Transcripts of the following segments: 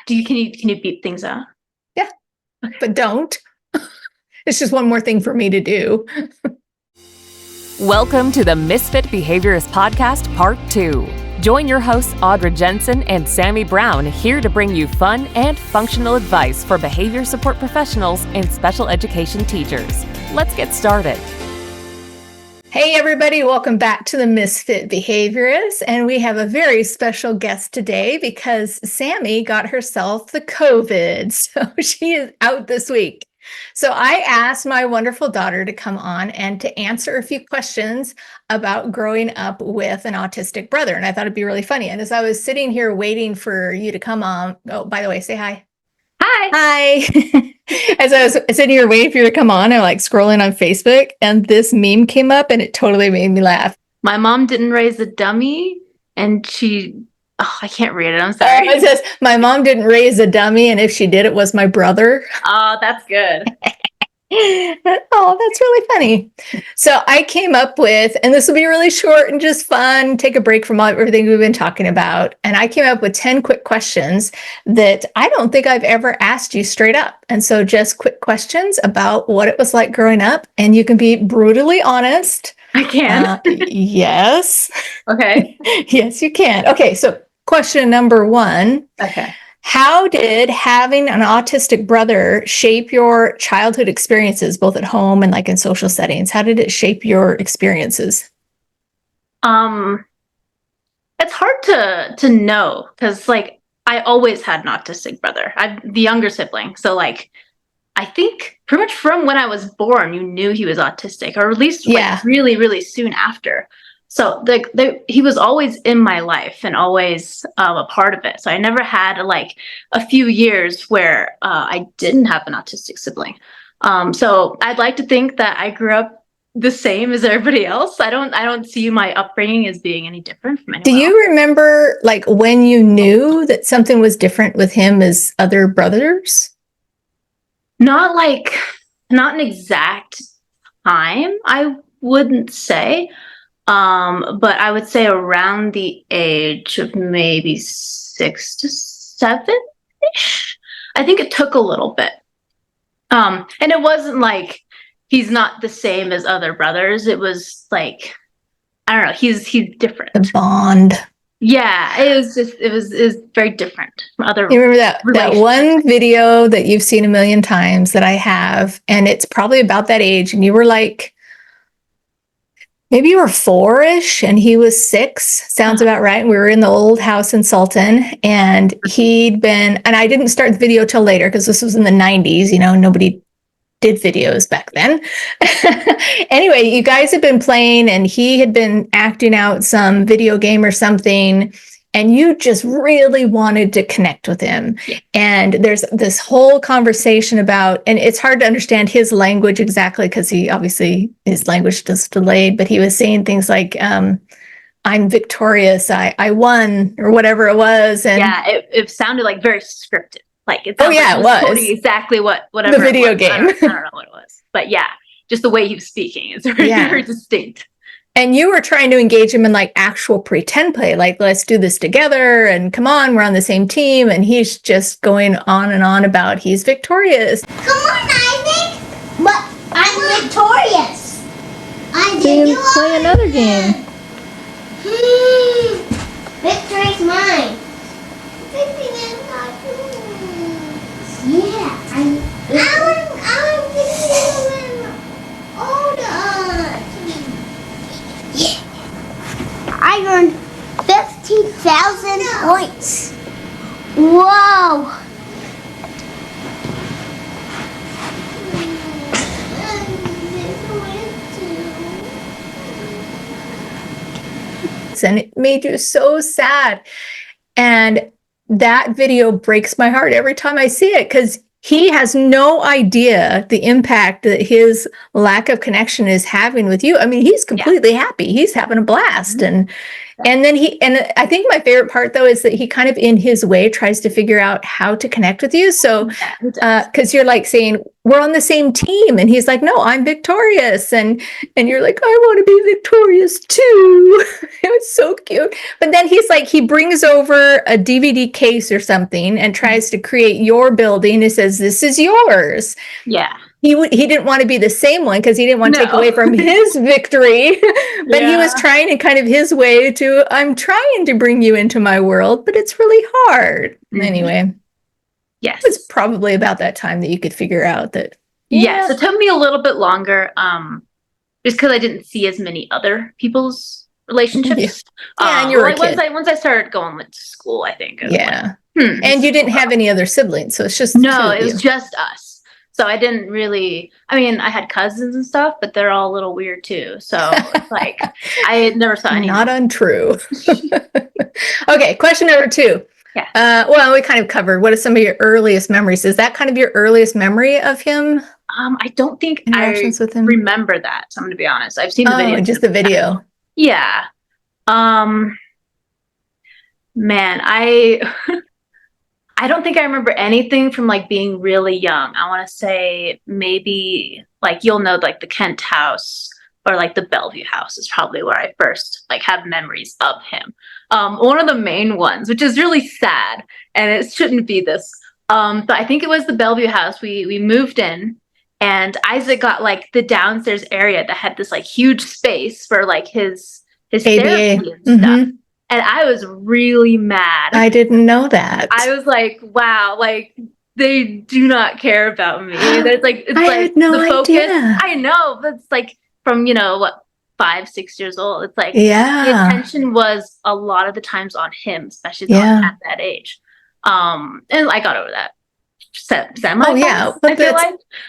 Can you beep things out? Yeah, but don't. It's just one more thing for me to do. Welcome to the Misfit Behaviorists Podcast, Part 2. Join your hosts, Audra Jensen and Sammy Brown, here to bring you fun and functional advice for behavior support professionals and special education teachers. Let's get started. Hey, everybody. Welcome back to the Misfit Behaviorists. And we have a very special guest today because Sammy got herself the COVID. So she is out this week. So I asked my wonderful daughter to come on and to answer a few questions about growing up with an autistic brother. And I thought it'd be really funny. And as I was sitting here waiting for you to come on, oh, by the way, say hi. Hi. As I was sitting here waiting for you to come on, I'm like scrolling on Facebook and this meme came up and it totally made me laugh. My mom didn't raise a dummy and I can't read it. I'm sorry. It says, my mom didn't raise a dummy, and if she did, it was my brother. Oh, that's good. Oh, that's really funny. So I came up with, and this will be really short and just fun, take a break from everything we've been talking about. And I came up with 10 quick questions that I don't think I've ever asked you straight up. And so just quick questions about what it was like growing up. And you can be brutally honest. I can. Yes. Okay. Yes, you can. Okay, so question number 1. Okay. How did having an autistic brother shape your childhood experiences, both at home and like in social settings? How did it shape your experiences? It's hard to know because like I always had an autistic brother. I'm the younger sibling, so like I think pretty much from when I was born, you knew he was autistic, or at least like really, really soon after. So he was always in my life and always a part of it. So I never had like a few years where I didn't have an autistic sibling. So I'd like to think that I grew up the same as everybody else. I don't see my upbringing as being any different from anyone else. Do you remember like when you knew that something was different with him as other brothers? Not an exact time, I wouldn't say. But I would say around the age of maybe 6 to 7-ish. I think it took a little bit. And it wasn't like he's not the same as other brothers. It was like, I don't know, he's different. The bond. Yeah, it was very different from other. You remember that one video that you've seen a million times that I have, and it's probably about that age, and you were like, maybe you were 4-ish and he was 6. Sounds about right. We were in the old house in Sultan and and I didn't start the video till later because this was in the 90s, nobody did videos back then. Anyway, you guys had been playing and he had been acting out some video game or something. And you just really wanted to connect with him. Yeah. And there's this whole conversation about, and it's hard to understand his language exactly because his language is delayed, but he was saying things like, I'm victorious, I won, or whatever it was. And yeah, it sounded like very scripted. Like it was exactly whatever the video game. I don't know what it was. But yeah, just the way he was speaking is very distinct. And you were trying to engage him in like actual pretend play, like let's do this together and come on, we're on the same team. And he's just going on and on about he's victorious. Come on, Isaac! But I'm victorious. Then play another game. Victory's mine. Victory is not yours. Yeah, I'm victory Audra. Yeah. I earned 15,000 points. Whoa. And it made you so sad. And that video breaks my heart every time I see it because he has no idea the impact that his lack of connection is having with you. I mean, he's completely happy. He's having a blast. And And then and I think my favorite part though is that he kind of in his way tries to figure out how to connect with you. So, because you're like saying we're on the same team, and he's like, no, I'm victorious, and you're like, I want to be victorious too. It was so cute. But then he's like, he brings over a DVD case or something and tries to create your building. He says, this is yours. Yeah. He didn't want to be the same one because he didn't want to take away from his victory, but he was trying in kind of his way to, I'm trying to bring you into my world, but it's really hard. Anyway. Yes. It was probably about that time that you could figure out that. Yes. It took me a little bit longer, just because I didn't see as many other people's relationships. And you were a kid. Once I started going to school, I think. And you didn't have any other siblings, so it's just no, it was just us. So I didn't really, I mean, I had cousins and stuff, but they're all a little weird too. So it's like, I never saw any. Not untrue. Okay, question number 2. Yeah. Well, we kind of covered, what are some of your earliest memories? Is that kind of your earliest memory of him? I don't think Interactions with him? Remember that. So I'm going to be honest. I've seen the video. Just the video. Yeah. Man, I don't think I remember anything from like being really young. I want to say maybe like you'll know like the Kent house or like the Bellevue house is probably where I first like have memories of him. One of the main ones, which is really sad, and it shouldn't be this. But I think it was the Bellevue house. We moved in, and Isaac got like the downstairs area that had this like huge space for like his therapy and stuff. And I was really mad. I didn't know that. I was like, wow, like they do not care about me. There's like, it's I like had no the focus. idea. I know, but it's like from, 5, 6 years old. It's like the attention was a lot of the times on him, especially at that age. And I got over that. But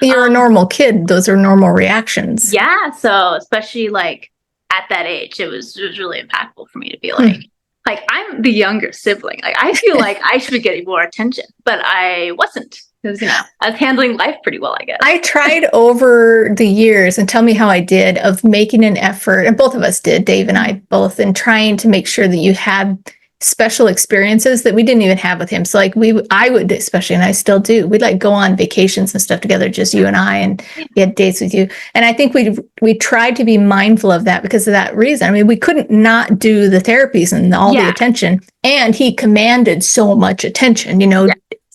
you're a normal kid. Those are normal reactions. Yeah. So especially like at that age, it was really impactful for me to be like I'm the younger sibling. Like I feel like I should be getting more attention, but I wasn't because I was handling life pretty well, I guess. I tried over the years, and tell me how I did, of making an effort, and both of us did, Dave and I both, in trying to make sure that you had special experiences that we didn't even have with him. So like I would especially, and I still do, we'd like go on vacations and stuff together, just you and I, and we had dates with you. And I think we tried to be mindful of that because of that reason. I mean, we couldn't not do the therapies and all the attention, and he commanded so much attention,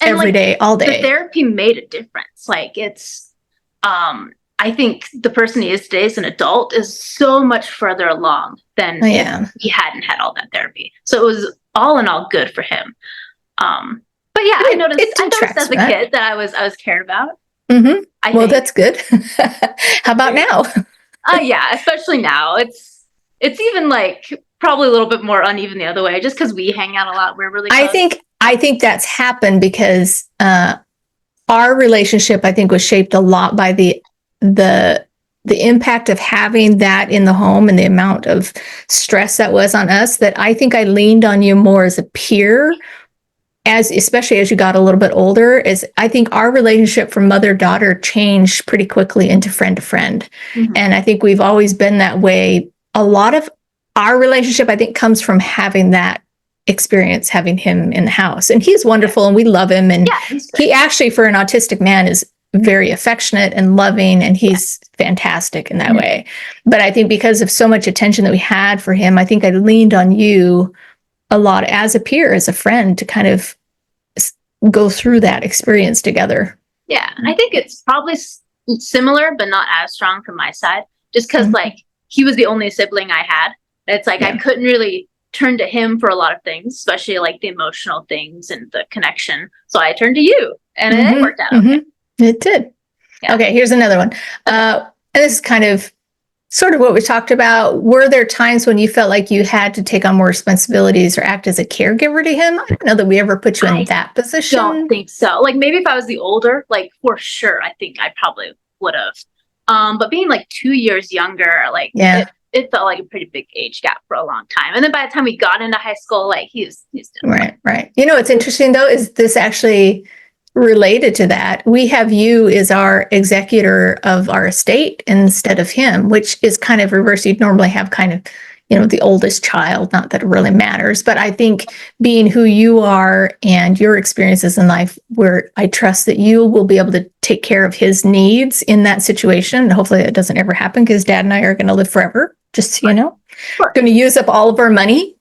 every day, all day. The therapy made a difference. Like it's, I think the person he is today as an adult is so much further along than if he hadn't had all that therapy. So it was all in all good for him. But yeah, I noticed as a kid that I was cared about. Mm-hmm. Well, that's good. How about now? Yeah, especially now. It's even like probably a little bit more uneven the other way, just because we hang out a lot. We're really close. I think that's happened because our relationship, I think, was shaped a lot by the impact of having that in the home and the amount of stress that was on us, that I think I leaned on you more as a peer, especially as you got a little bit older. I think our relationship from mother-daughter changed pretty quickly into friend to friend. Mm-hmm. And I think we've always been that way. A lot of our relationship, I think, comes from having that experience, having him in the house. And he's wonderful and we love him. And he actually, for an autistic man, is very affectionate and loving, and he's fantastic in that way. But I think because of so much attention that we had for him, I think I leaned on you a lot as a peer, as a friend, to kind of go through that experience together. Yeah, and I think it's probably similar, but not as strong from my side, just because like he was the only sibling I had. It's like I couldn't really turn to him for a lot of things, especially like the emotional things and the connection. So I turned to you, and it worked out okay. It did. Yeah. Okay, here's another one. And this is kind of sort of what we talked about. Were there times when you felt like you had to take on more responsibilities or act as a caregiver to him? I don't know that we ever put you in that position. I don't think so. Like maybe if I was the older, like for sure, I think I probably would have. But being like 2 years younger, like it felt like a pretty big age gap for a long time. And then by the time we got into high school, like he's right. You know what's interesting though is this actually related to that. We have you as our executor of our estate instead of him, which is kind of reverse. You'd normally have kind of the oldest child, not that it really matters, but I think being who you are and your experiences in life, where I trust that you will be able to take care of his needs in that situation. And hopefully it doesn't ever happen, because Dad and I are going to live forever, just so you know. Sure. Going to use up all of our money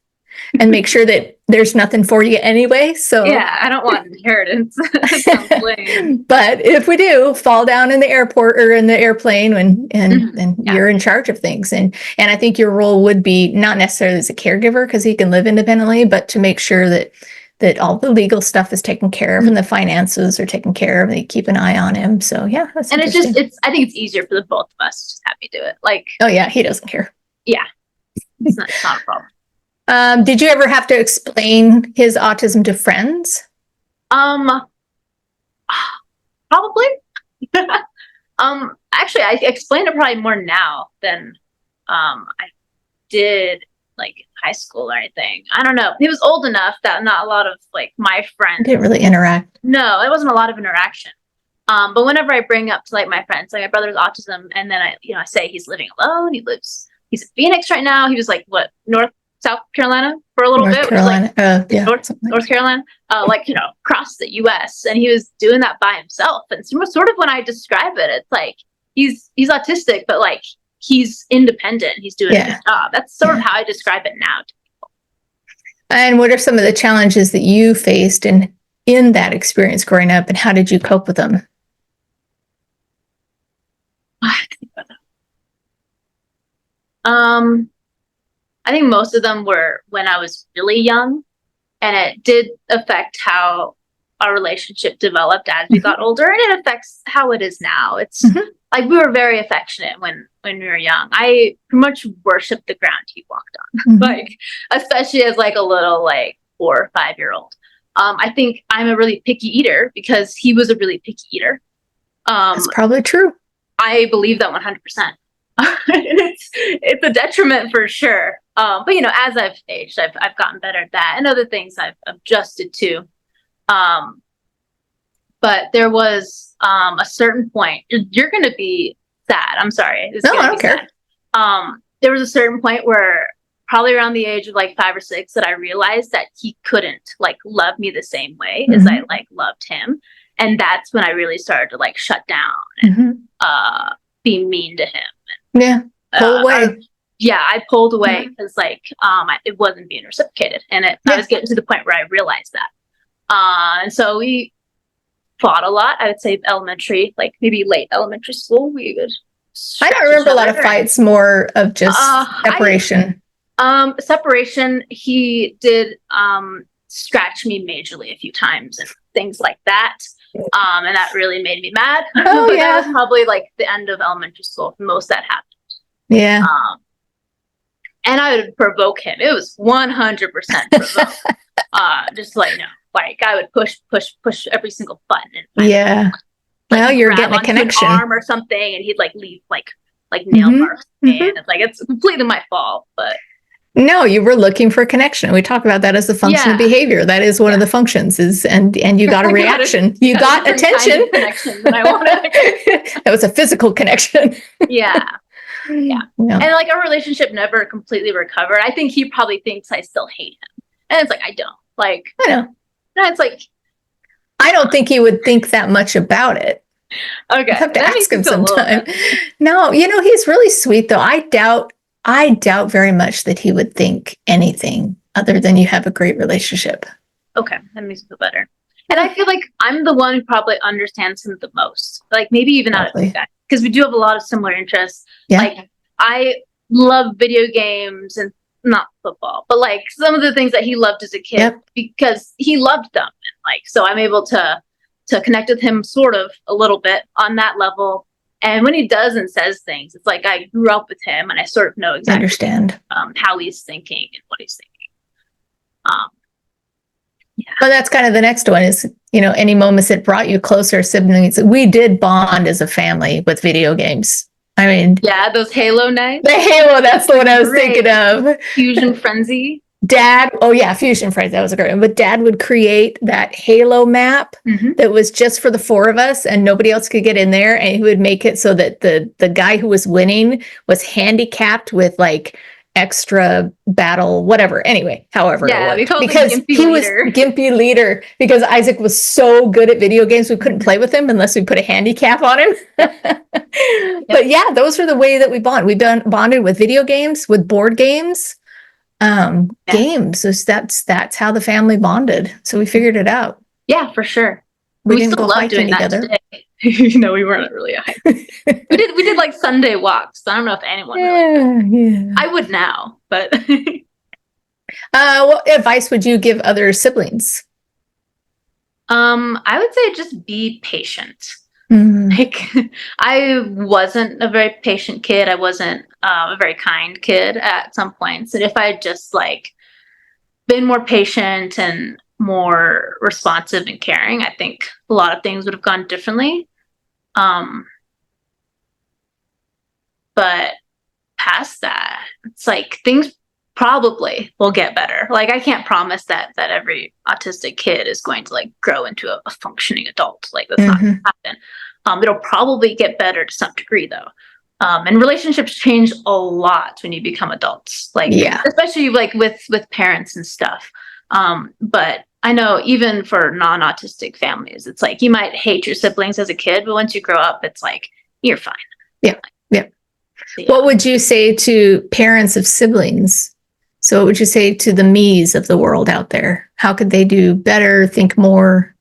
and make sure that there's nothing for you anyway. So yeah, I don't want inheritance. Sounds lame. But if we do fall down in the airport or in the airplane, and you're in charge of things, and I think your role would be not necessarily as a caregiver, because he can live independently, but to make sure that all the legal stuff is taken care of and the finances are taken care of, and you keep an eye on him. So yeah, that's and I think it's easier for the both of us to just have me do it. Like, oh yeah, he doesn't care. Yeah, it's not a problem. Did you ever have to explain his autism to friends? Probably. Actually, I explain it probably more now than I did like in high school or anything. I don't know. He was old enough that not a lot of like my friends didn't really interact. No, it wasn't a lot of interaction. But whenever I bring up to like my friends, like my brother's autism, and then I say he's living alone. He's in Phoenix right now. He was like South Carolina for a little bit. Carolina. Like, North Carolina, across the US. And he was doing that by himself. And sort of when I describe it, it's like he's autistic, but like he's independent. He's doing a good job. That's sort of how I describe it now to people. And what are some of the challenges that you faced in that experience growing up, and how did you cope with them? I think most of them were when I was really young, and it did affect how our relationship developed as we got older, and it affects how it is now. It's like we were very affectionate when we were young. I pretty much worshipped the ground he walked on, like especially as like a little like 4 or 5 year old. I think I'm a really picky eater because he was a really picky eater. That's probably true. I believe that 100%. It's a detriment for sure. But as I've aged, I've gotten better at that, and other things I've adjusted to. But there was a certain point. You're going to be sad. I'm sorry. No, I don't care. There was a certain point where, probably around the age of like 5 or 6, that I realized that he couldn't like love me the same way as I like loved him, and that's when I really started to like shut down and be mean to him. Yeah, pull away. I pulled away because it wasn't being reciprocated, and I was getting to the point where I realized that. And so we fought a lot. I would say elementary, like maybe late elementary school. We would. I don't remember a lot of fights. More of just separation. Separation. He did scratch me majorly a few times and things like that. And that really made me mad. Oh, but that was probably like the end of elementary school. Most that happened. Yeah. And I would provoke him. It was 100% provoke. Just like I would push every single button. And well, you're getting a connection. Arm or something, and he'd like leave like nail marks. And it's like it's completely my fault, but. No, you were looking for a connection. We talk about that as a function of behavior. That is one of the functions and you got a reaction. You got attention. Kind of connection that I wanted. That was a physical connection. Yeah. No. And like our relationship never completely recovered. I think he probably thinks I still hate him. And it's like, I don't. Like, I know. No, it's like. I don't think he would think that much about it. Okay. I have to ask him sometime. No, he's really sweet though. I doubt very much that he would think anything other than you have a great relationship. Okay, that makes me feel better. And I feel like I'm the one who probably understands him the most. Like maybe even out of you guys, because we do have a lot of similar interests. Yeah. Like I love video games and not football, but like some of the things that he loved as a kid because he loved them. And like so I'm able to connect with him sort of a little bit on that level. And when he does and says things, it's like I grew up with him and I sort of know exactly understand how he's thinking and what he's thinking. Well, that's kind of the next one is, any moments that brought you closer, siblings. We did bond as a family with video games. I mean, those Halo nights. The Halo, that's the one I was thinking of. Fusion Frenzy. Dad, Fusion Frenzy, that was a great one. But Dad would create that Halo map that was just for the 4 of us and nobody else could get in there. And he would make it so that the guy who was winning was handicapped with like extra battle, whatever. Anyway, however it worked. we called because him Gimpy he Leader. was Gimpy Leader because Isaac was so good at video games, we couldn't play with him unless we put a handicap on him. But yeah, those are the way that we bond. We bonded with video games, with board games, games. So that's how the family bonded. So we figured it out. Yeah, for sure. We We didn't still go love hiking doing that together. today. We weren't really a hike. we did like Sunday walks. I don't know if anyone really Yeah. I would now, but What advice would you give other siblings? I would say just be patient. Mm. Like, I wasn't a very patient kid. I wasn't a very kind kid at some points. And if I had just like been more patient and more responsive and caring, I think a lot of things would have gone differently. But past that, it's like things probably will get better. Like, I can't promise that every autistic kid is going to like grow into a functioning adult. Like, that's not going to happen. It'll probably get better to some degree though. And relationships change a lot when you become adults, like especially like with parents and stuff. But I know even for non-autistic families, it's like you might hate your siblings as a kid, but once you grow up, it's like you're fine. Yeah. So, what would you say to parents of siblings? So what would you say to the me's of the world out there? How could they do better, think more?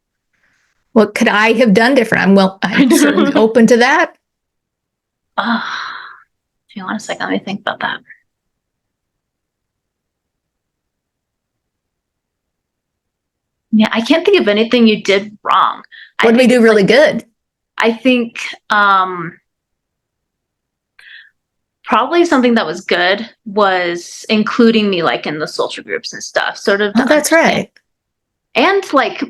What could I have done different? I'm certainly open to that. Hang on a second, let me think about that. Yeah, I can't think of anything you did wrong. What did we do really good? I think probably something that was good was including me like in the social groups and stuff, sort of. Oh, that's right. And like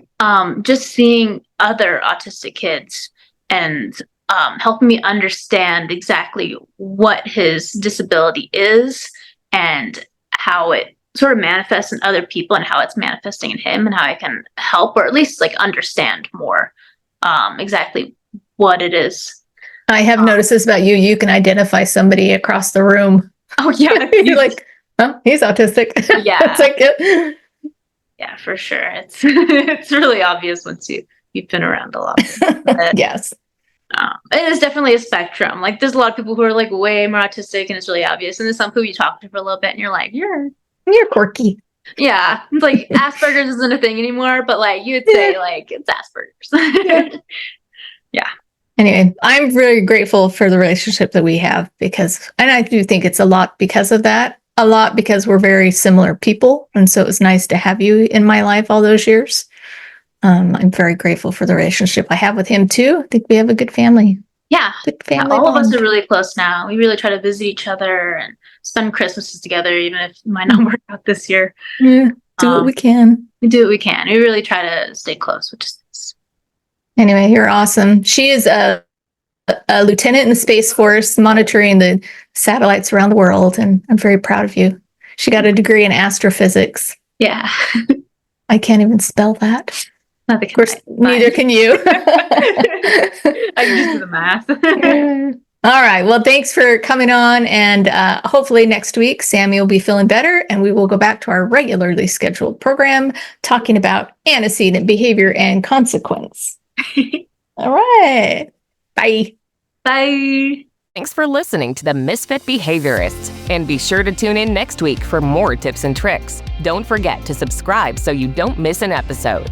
just seeing other autistic kids and helping me understand exactly what his disability is and how it sort of manifests in other people and how it's manifesting in him and how I can help or at least like understand more exactly what it is. I have noticed this about you. You can identify somebody across the room. Oh yeah. You're like, oh, he's autistic. Yeah. It's like, yeah, for sure. It's it's really obvious once you've been around a lot. But, yes. It is definitely a spectrum. Like, there's a lot of people who are like way more autistic and it's really obvious. And there's some people you talk to for a little bit and you're like, you're quirky. Yeah. It's like Asperger's isn't a thing anymore, but like you would say like it's Asperger's. Yeah. Anyway, I'm very grateful for the relationship that we have and I do think it's a lot because of that, a lot because we're very similar people. And so it was nice to have you in my life all those years. I'm very grateful for the relationship I have with him too. I think we have a good family. Yeah. Good family all bond. of us are really close now. We really try to visit each other and spend Christmases together, even if it might not work out this year. Yeah, do what we can. We do what we can. We really try to stay close, which is nice. Anyway, you're awesome. She is a lieutenant in the Space Force monitoring the satellites around the world, and I'm very proud of you. She got a degree in astrophysics. Yeah. I can't even spell that. Of course, neither can you. I can just do the math. All right. Well, thanks for coming on. And hopefully next week, Sammy will be feeling better and we will go back to our regularly scheduled program talking about antecedent behavior and consequence. All right. Bye. Bye. Thanks for listening to the Misfit Behaviorists. And be sure to tune in next week for more tips and tricks. Don't forget to subscribe so you don't miss an episode.